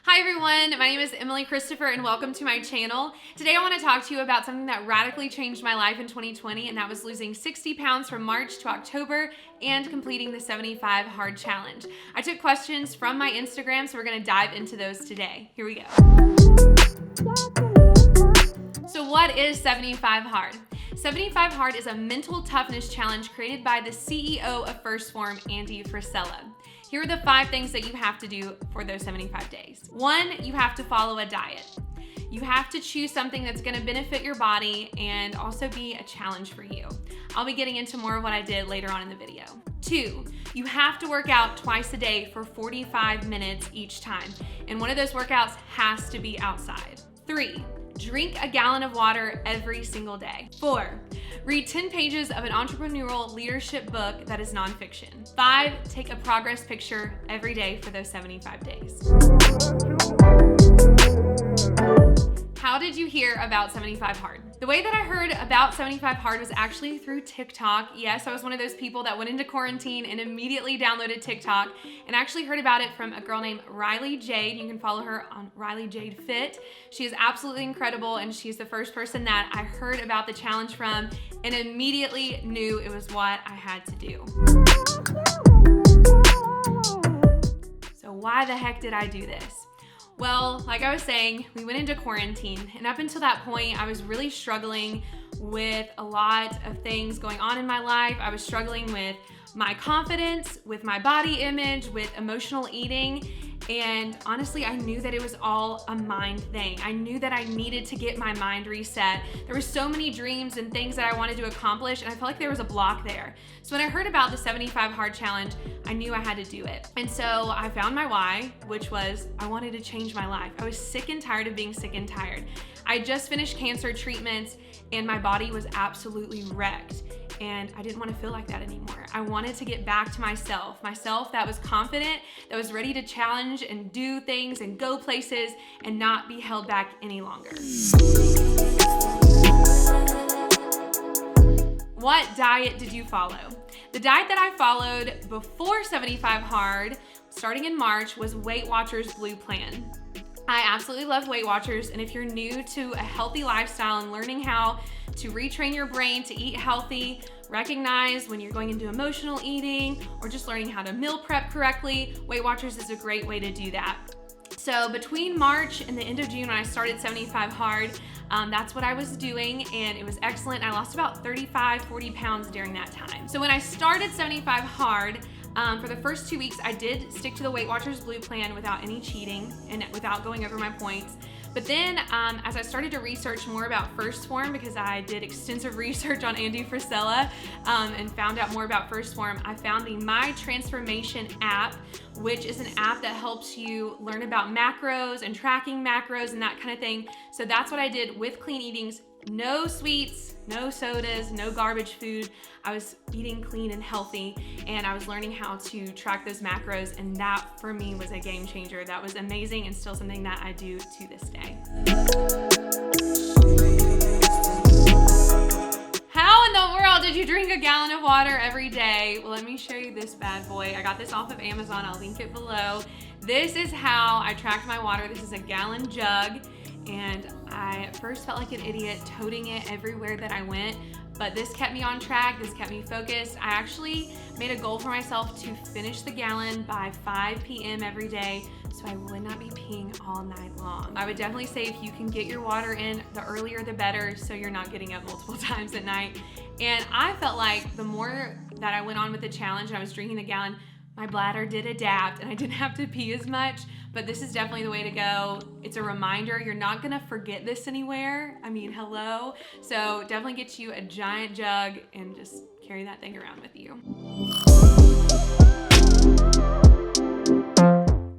Hi everyone, my name is Emily Christopher and welcome to my channel. Today I want to talk to you about something that radically changed my life in 2020, and that was losing 60 pounds from March to October and completing the 75 hard challenge. I took questions from my Instagram, so we're going to dive into those today. Here we go. So what is 75 hard? 75 hard is a mental toughness challenge created by the CEO of First Form, Andy Frisella. Here are the 5 things that you have to do for those 75 days. 1, you have to follow a diet. You have to choose something that's gonna benefit your body and also be a challenge for you. I'll be getting into more of what I did later on in the video. 2, you have to work out twice a day for 45 minutes each time. And one of those workouts has to be outside. 3, drink a gallon of water every single day. 4, read 10 pages of an entrepreneurial leadership book that is nonfiction. 5, take a progress picture every day for those 75 days. How did you hear about 75 Hard? The way that I heard about 75 Hard was actually through TikTok. Yes, I was one of those people that went into quarantine and immediately downloaded TikTok and actually heard about it from a girl named Riley Jade. You can follow her on Riley Jade Fit. She is absolutely incredible, and she's the first person that I heard about the challenge from and immediately knew it was what I had to do. So why the heck did I do this? Well, like I was saying, we went into quarantine, and up until that point, I was really struggling with a lot of things going on in my life. I was struggling with my confidence, with my body image, with emotional eating, and honestly, I knew that it was all a mind thing. I knew that I needed to get my mind reset. There were so many dreams and things that I wanted to accomplish, and I felt like there was a block there. So when I heard about the 75 Hard Challenge, I knew I had to do it. And so I found my why, which was I wanted to change my life. I was sick and tired of being sick and tired. I just finished cancer treatments, and my body was absolutely wrecked. And I didn't want to feel like that anymore. I wanted to get back to myself that was confident, that was ready to challenge and do things and go places and not be held back any longer. What diet did you follow? The diet that I followed before 75 Hard, starting in March, was Weight Watchers Blue Plan. I absolutely love Weight Watchers, and if you're new to a healthy lifestyle and learning how to retrain your brain to eat healthy, recognize when you're going into emotional eating, or just learning how to meal prep correctly, Weight Watchers is a great way to do that. So between March and the end of June when I started 75 Hard, that's what I was doing, and it was excellent. I lost about 40 pounds during that time. So when I started 75 Hard, for the first 2 weeks, I did stick to the Weight Watchers Blue Plan without any cheating and without going over my points. But then as I started to research more about First Form, because I did extensive research on Andy Frisella and found out more about First Form, I found the My Transformation app, which is an app that helps you learn about macros and tracking macros and that kind of thing. So that's what I did with clean eatings. No sweets, no sodas, no garbage food. I was eating clean and healthy, and I was learning how to track those macros, and that for me was a game changer. That was amazing and still something that I do to this day. How in the world did you drink a gallon of water every day? Well, let me show you this bad boy. I got this off of Amazon. I'll link it below. This is how I tracked my water. This is a gallon jug. And I at first felt like an idiot toting it everywhere that I went, but this kept me on track, this kept me focused. I actually made a goal for myself to finish the gallon by 5 p.m. every day, so I would not be peeing all night long. I would definitely say if you can get your water in, the earlier the better, so you're not getting up multiple times at night. And I felt like the more that I went on with the challenge and I was drinking the gallon, my bladder did adapt and I didn't have to pee as much, but this is definitely the way to go. It's a reminder. You're not gonna forget this anywhere. I mean, hello. So definitely get you a giant jug and just carry that thing around with you.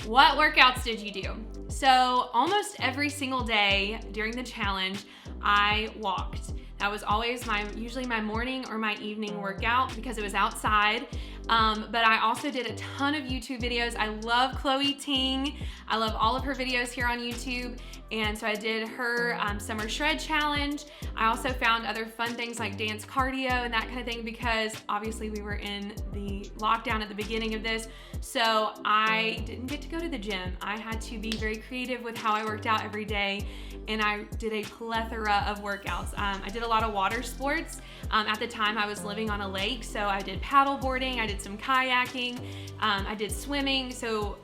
What workouts did you do? So almost every single day during the challenge, I walked. That was always usually my morning or my evening workout because it was outside. But I also did a ton of YouTube videos. I love Chloe Ting. I love all of her videos here on YouTube. And so I did her summer shred challenge. I also found other fun things like dance cardio and that kind of thing, because obviously we were in the lockdown at the beginning of this. So I didn't get to go to the gym. I had to be very creative with how I worked out every day. And I did a plethora of workouts. I did a lot of water sports. At the time I was living on a lake, so I did paddle boarding, I did some kayaking, I did swimming. So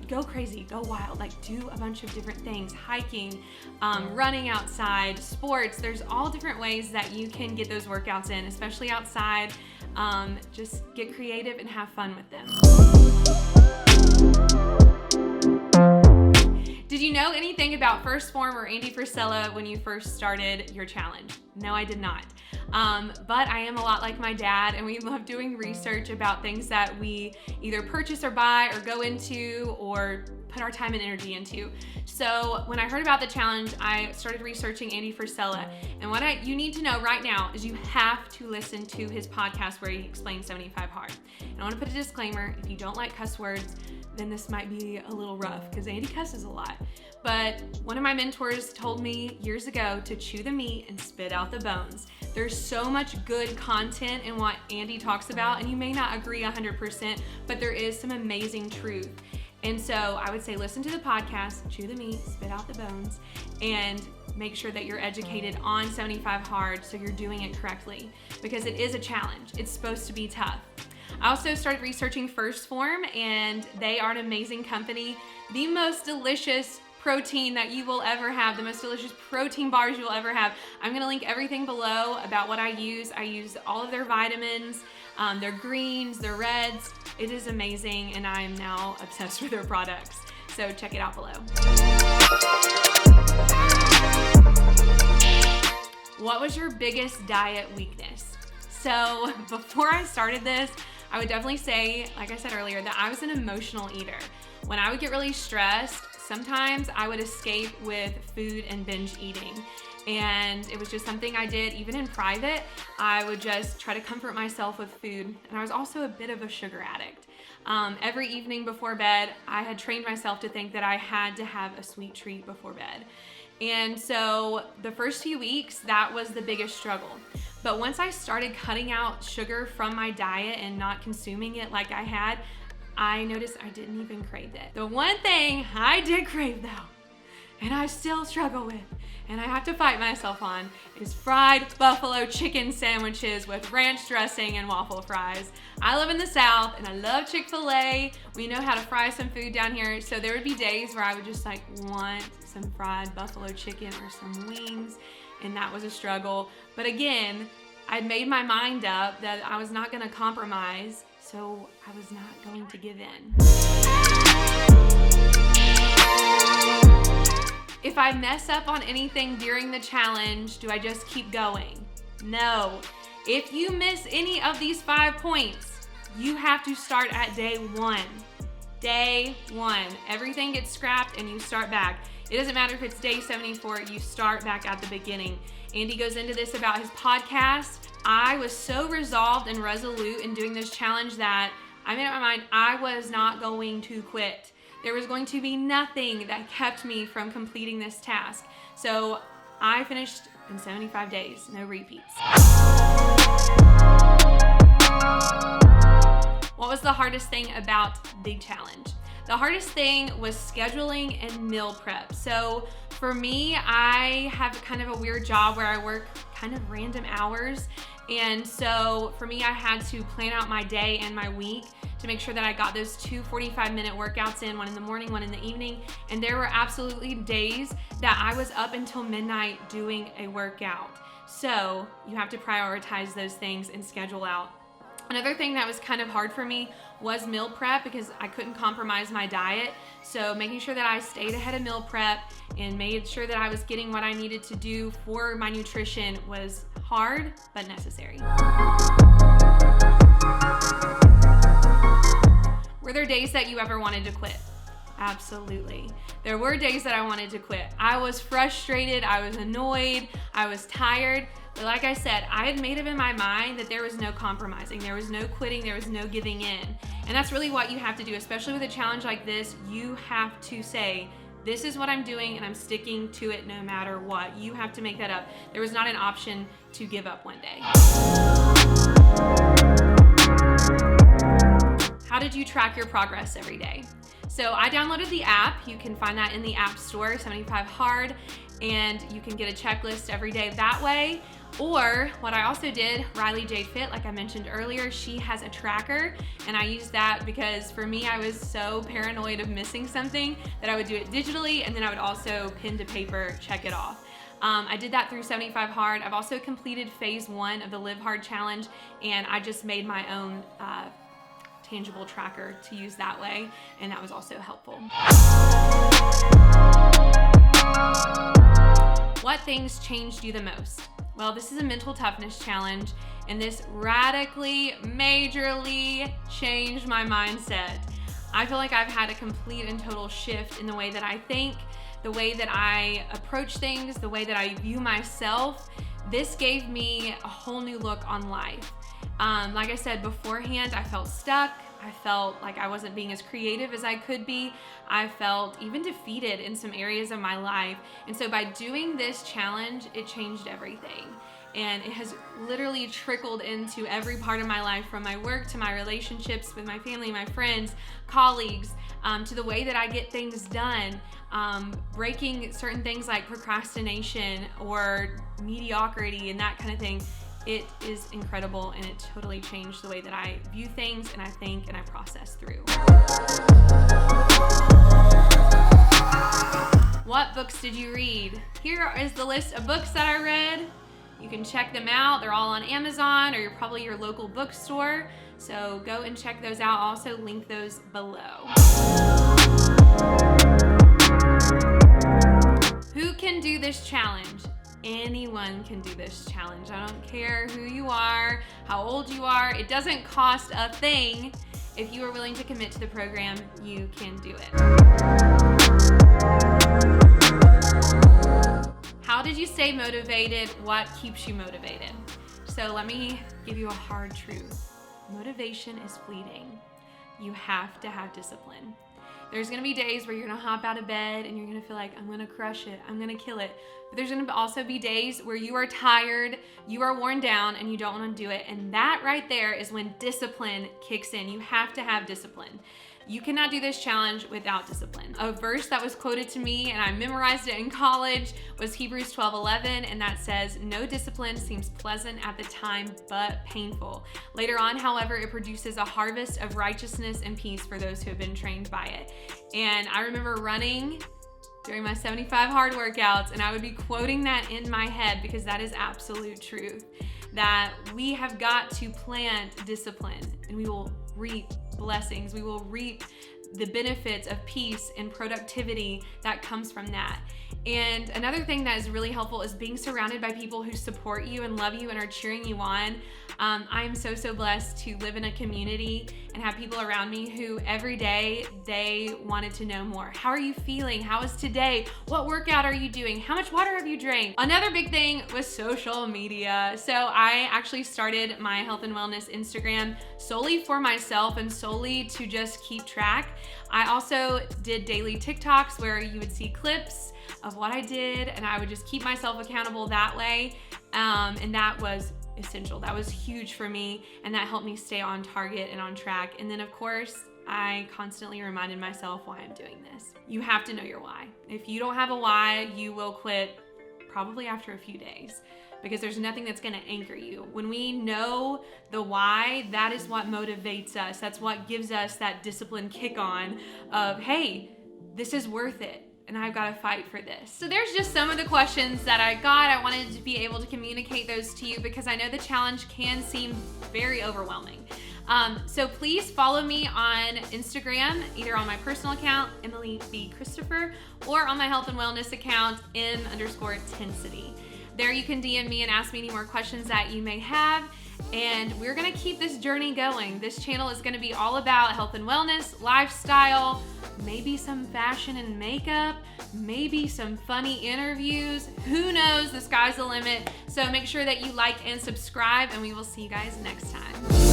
go crazy, go wild, like do a bunch of different things, hiking, running outside, sports. There's all different ways that you can get those workouts in, especially outside. Just get creative and have fun with them. Did you know anything about First Form or Andy Frisella when you first started your challenge? No, I did not. But I am a lot like my dad, and we love doing research about things that we either purchase or buy or go into or put our time and energy into. So when I heard about the challenge, I started researching Andy Frisella. And what you need to know right now is you have to listen to his podcast where he explains 75 Hard. And I want to put a disclaimer: if you don't like cuss words, then this might be a little rough, because Andy cusses a lot. But one of my mentors told me years ago to chew the meat and spit out the bones. There's so much good content in what Andy talks about, and you may not agree 100%, but there is some amazing truth. And so I would say listen to the podcast, chew the meat, spit out the bones, and make sure that you're educated on 75 Hard so you're doing it correctly, because it is a challenge. It's supposed to be tough. I also started researching First Form, and they are an amazing company. The most delicious protein that you will ever have, the most delicious protein bars you will ever have. I'm gonna link everything below about what I use. I use all of their vitamins, their greens, their reds. It is amazing, and I am now obsessed with their products. So check it out below. What was your biggest diet weakness? So before I started this, I would definitely say, like I said earlier, that I was an emotional eater. When I would get really stressed, sometimes I would escape with food and binge eating. And it was just something I did even in private. I would just try to comfort myself with food. And I was also a bit of a sugar addict. Every evening before bed, I had trained myself to think that I had to have a sweet treat before bed. And so the first few weeks, that was the biggest struggle. But once I started cutting out sugar from my diet and not consuming it like I had, I noticed I didn't even crave it. The one thing I did crave though, and I still struggle with, and I have to fight myself on, is fried buffalo chicken sandwiches with ranch dressing and waffle fries. I live in the South and I love Chick-fil-A. We know how to fry some food down here, so there would be days where I would just want some fried buffalo chicken or some wings, and that was a struggle. But again, I'd made my mind up that I was not gonna compromise, so I was not going to give in. If I mess up on anything during the challenge, do I just keep going? No. If you miss any of these 5 points, you have to start at day 1. Day 1. Everything gets scrapped and you start back. It doesn't matter if it's day 74, you start back at the beginning. Andy goes into this about his podcast. I was so resolved and resolute in doing this challenge that I made up my mind I was not going to quit. There was going to be nothing that kept me from completing this task. So I finished in 75 days, no repeats. What was the hardest thing about the challenge? The hardest thing was scheduling and meal prep. So for me, I have kind of a weird job where I work kind of random hours. And so for me, I had to plan out my day and my week to make sure that I got those 2 45-minute workouts in, one in the morning, one in the evening. And there were absolutely days that I was up until midnight doing a workout. So you have to prioritize those things and schedule out. Another thing that was kind of hard for me was meal prep, because I couldn't compromise my diet. So making sure that I stayed ahead of meal prep and made sure that I was getting what I needed to do for my nutrition was hard, but necessary. Were there days that you ever wanted to quit? Absolutely. There were days that I wanted to quit. I was frustrated, I was annoyed, I was tired, But like I said, I had made up in my mind that there was no compromising, there was no quitting, there was no giving in. And that's really what you have to do, especially with a challenge like this. You have to say, this is what I'm doing and I'm sticking to it no matter what. You have to make that up. There was not an option to give up one day. How did you track your progress every day? So I downloaded the app. You can find that in the App Store, 75 Hard, and you can get a checklist every day that way. Or what I also did, Riley Jade Fit, like I mentioned earlier, she has a tracker, and I used that because for me, I was so paranoid of missing something that I would do it digitally, and then I would also pen to paper check it off. I did that through 75 Hard. I've also completed phase 1 of the Live Hard Challenge, and I just made my own tangible tracker to use that way, and that was also helpful. What things changed you the most? Well, this is a mental toughness challenge, and this radically, majorly changed my mindset. I feel like I've had a complete and total shift in the way that I think, the way that I approach things, the way that I view myself. This gave me a whole new look on life. Like I said beforehand, I felt stuck. I felt like I wasn't being as creative as I could be. I felt even defeated in some areas of my life. And so by doing this challenge, it changed everything. And it has literally trickled into every part of my life, from my work to my relationships with my family, my friends, colleagues, to the way that I get things done, breaking certain things like procrastination or mediocrity and that kind of thing. It is incredible, and it totally changed the way that I view things and I think and I process through. What books did you read? Here is the list of books that I read. You can check them out. They're all on Amazon or probably your local bookstore. So go and check those out. I'll also link those below. Who can do this challenge? Anyone can do this challenge. I don't care who you are, how old you are. It doesn't cost a thing. If you are willing to commit to the program, you can do it. How did you stay motivated? What keeps you motivated? So let me give you a hard truth. Motivation is fleeting. You have to have discipline. There's gonna be days where you're gonna hop out of bed and you're gonna feel like, I'm gonna crush it, I'm gonna kill it. But there's gonna also be days where you are tired, you are worn down, and you don't wanna do it. And that right there is when discipline kicks in. You have to have discipline. You cannot do this challenge without discipline. A verse that was quoted to me, and I memorized it in college, was Hebrews 12:11, and that says, "No discipline seems pleasant at the time, but painful. Later on, however, it produces a harvest of righteousness and peace for those who have been trained by it." And I remember running during my 75 hard workouts, and I would be quoting that in my head because that is absolute truth. That we have got to plant discipline, and we will reap blessings. We will reap the benefits of peace and productivity that comes from that. And another thing that is really helpful is being surrounded by people who support you and love you and are cheering you on. I'm so blessed to live in a community and have people around me who every day they wanted to know more. How are you feeling? How is today? What workout are you doing? How much water have you drank? Another big thing was social media. So I actually started my health and wellness Instagram solely for myself and solely to just keep track. I also did daily TikToks where you would see clips of what I did, and I would just keep myself accountable that way. And that was essential. That was huge for me, and that helped me stay on target and on track. And then of course, I constantly reminded myself why I'm doing this. You have to know your why. If you don't have a why, you will quit probably after a few days, because there's nothing that's gonna anchor you. When we know the why, that is what motivates us. That's what gives us that discipline kick on of, hey, this is worth it, and I've got to fight for this. So there's just some of the questions that I got. I wanted to be able to communicate those to you because I know the challenge can seem very overwhelming. So please follow me on Instagram, either on my personal account, Emily B. Christopher, or on my health and wellness account, M_Tensity. There you can DM me and ask me any more questions that you may have. And we're gonna keep this journey going. This channel is gonna be all about health and wellness, lifestyle, maybe some fashion and makeup, maybe some funny interviews. Who knows? The sky's the limit. So make sure that you like and subscribe, and we will see you guys next time.